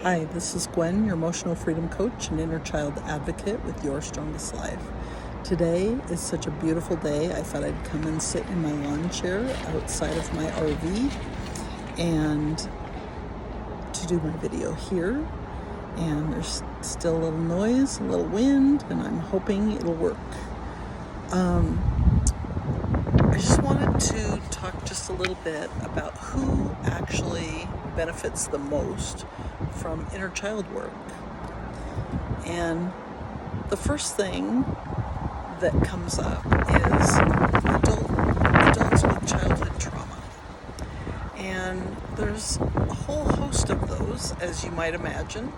Hi, this is Gwen, your emotional freedom coach and inner child advocate with Your Strongest Life. Today is such a beautiful day. I thought I'd come and sit in my lawn chair outside of my RV and to do my video here. And there's still a little noise, a little wind, and I'm hoping it'll work. I just wanted to talk just a little bit about who actually benefits the most from inner child work. And the first thing that comes up is adults with childhood trauma. And there's a whole host of those, as you might imagine.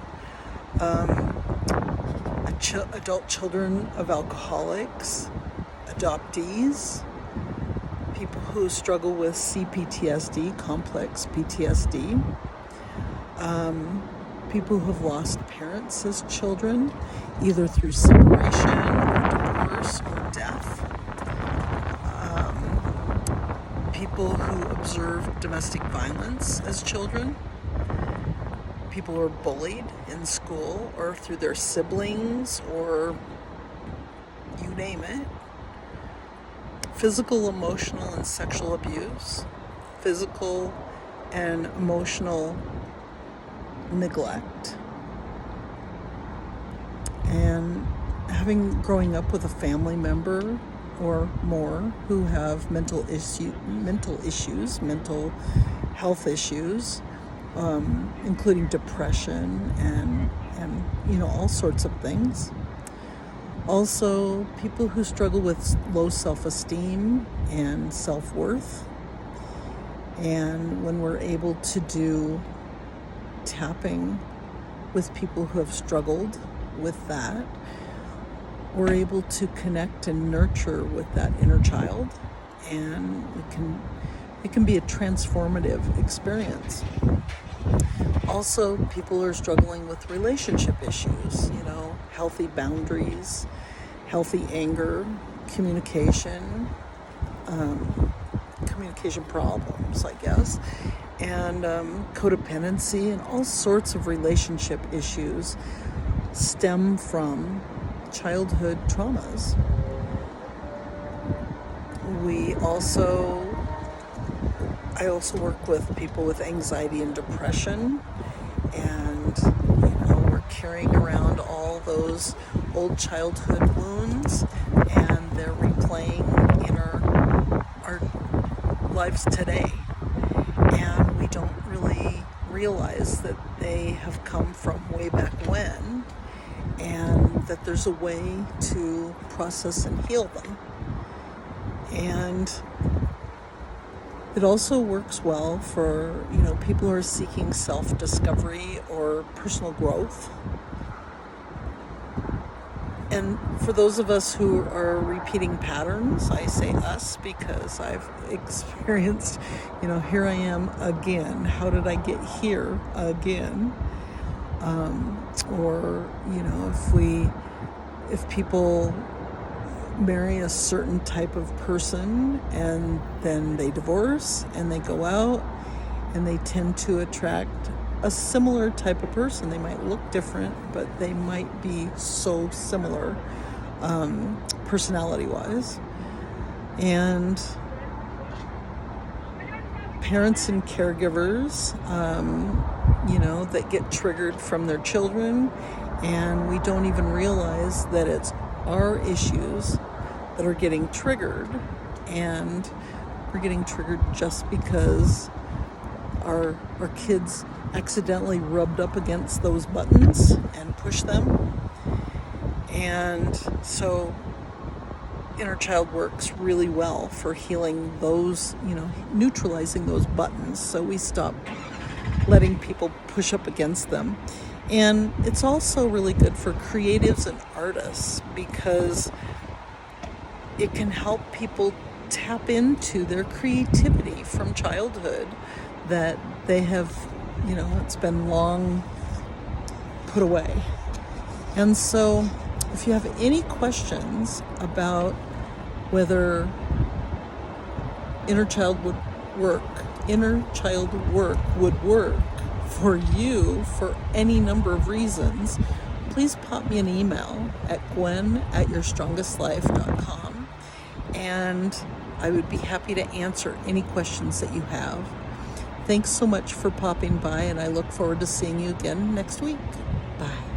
Adult children of alcoholics, adoptees, people who struggle with CPTSD, complex PTSD, people who have lost parents as children, either through separation or divorce or death, people who observe domestic violence as children, people who are bullied in school or through their siblings or you name it, physical, emotional, and sexual abuse, physical and emotional neglect, and growing up with a family member or more who have mental health issues, including depression and all sorts of things. Also, people who struggle with low self-esteem and self-worth. And when we're able to do tapping with people who have struggled with that, we're able to connect and nurture with that inner child, and it can be a transformative experience. Also, people are struggling with relationship issues, healthy boundaries, healthy anger, communication problems, I guess, and codependency, and all sorts of relationship issues stem from childhood traumas. I also work with people with anxiety and depression, and we're carrying around all those old childhood wounds, and they're replaying in our lives today, and we don't really realize that they have come from way back when, and that there's a way to process and heal them. And it also works well for, people who are seeking self-discovery or personal growth. And for those of us who are repeating patterns, I say us because I've experienced, here I am again. How did I get here again? Or, if people marry a certain type of person and then they divorce and they go out and they tend to attract a similar type of person. They might look different, but they might be so similar personality-wise. And parents and caregivers, that get triggered from their children, and we don't even realize that it's our issues that are getting triggered, and we're getting triggered just because our kids accidentally rubbed up against those buttons and pushed them. And so inner child works really well for healing those, neutralizing those buttons, so we stop letting people push up against them. And it's also really good for creatives and artists because it can help people tap into their creativity from childhood that they have, it's been long put away. And so if you have any questions about whether inner child work would work for you for any number of reasons, please pop me an email at gwen@yourstrongestlife.com, and I would be happy to answer any questions that you have. Thanks so much for popping by, and I look forward to seeing you again next week. Bye.